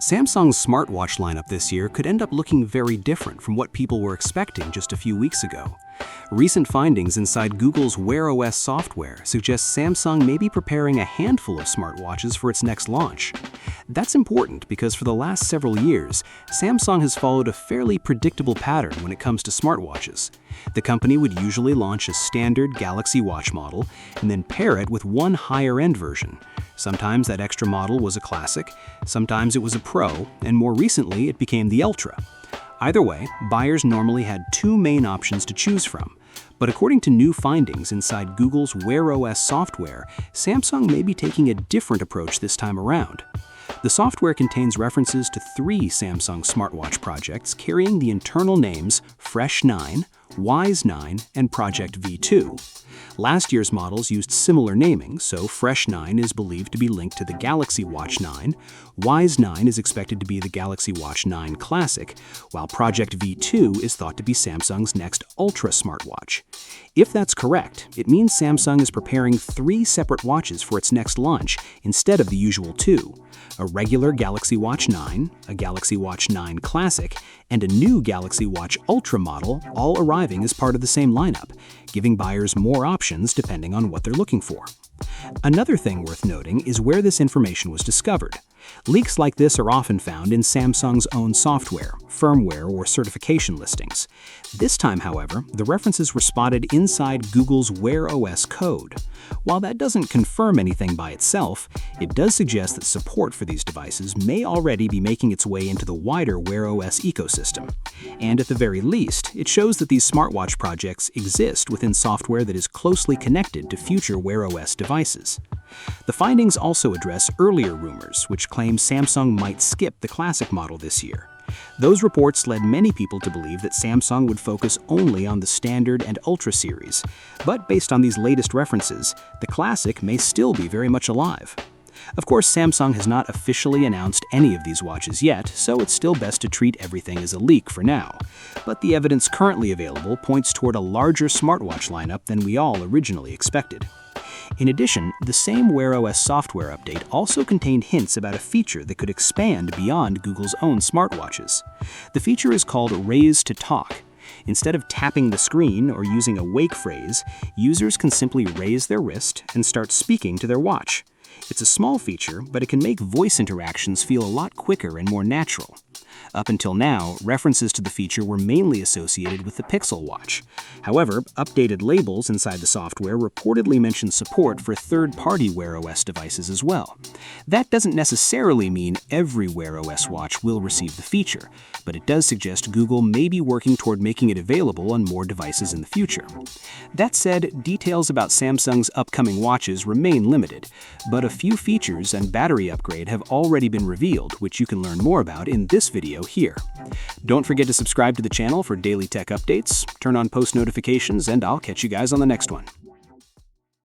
Samsung's smartwatch lineup this year could end up looking very different from what people were expecting just a few weeks ago. Recent findings inside Google's Wear OS software suggest Samsung may be preparing a handful of smartwatches for its next launch. That's important because for the last several years, Samsung has followed a fairly predictable pattern when it comes to smartwatches. The company would usually launch a standard Galaxy Watch model and then pair it with one higher-end version. Sometimes that extra model was a classic, sometimes it was a Pro, and more recently it became the Ultra. Either way, buyers normally had two main options to choose from. But according to new findings inside Google's Wear OS software, Samsung may be taking a different approach this time around. The software contains references to three Samsung smartwatch projects carrying the internal names Fresh 9, Wise 9, and Project V2. Last year's models used similar naming, so Fresh 9 is believed to be linked to the Galaxy Watch 9, Wise 9 is expected to be the Galaxy Watch 9 Classic, while Project V2 is thought to be Samsung's next Ultra smartwatch. If that's correct, it means Samsung is preparing three separate watches for its next launch instead of the usual two: a regular Galaxy Watch 9, a Galaxy Watch 9 Classic, and a new Galaxy Watch Ultra model, all arriving as part of the same lineup, giving buyers more options depending on what they're looking for. Another thing worth noting is where this information was discovered. Leaks like this are often found in Samsung's own software, firmware, or certification listings. This time, however, the references were spotted inside Google's Wear OS code. While that doesn't confirm anything by itself, it does suggest that support for these devices may already be making its way into the wider Wear OS ecosystem. And at the very least, it shows that these smartwatch projects exist within software that is closely connected to future Wear OS devices. The findings also address earlier rumors, which claim Samsung might skip the Classic model this year. Those reports led many people to believe that Samsung would focus only on the Standard and Ultra series, but based on these latest references, the Classic may still be very much alive. Of course, Samsung has not officially announced any of these watches yet, so it's still best to treat everything as a leak for now. But the evidence currently available points toward a larger smartwatch lineup than we all originally expected. In addition, the same Wear OS software update also contained hints about a feature that could expand beyond Google's own smartwatches. The feature is called Raise to Talk. Instead of tapping the screen or using a wake phrase, users can simply raise their wrist and start speaking to their watch. It's a small feature, but it can make voice interactions feel a lot quicker and more natural. Up until now, references to the feature were mainly associated with the Pixel Watch. However, updated labels inside the software reportedly mention support for third-party Wear OS devices as well. That doesn't necessarily mean every Wear OS watch will receive the feature, but it does suggest Google may be working toward making it available on more devices in the future. That said, details about Samsung's upcoming watches remain limited, but a few features and battery upgrade have already been revealed, which you can learn more about in this video here. Don't forget to subscribe to the channel for daily tech updates, turn on post notifications, and I'll catch you guys on the next one.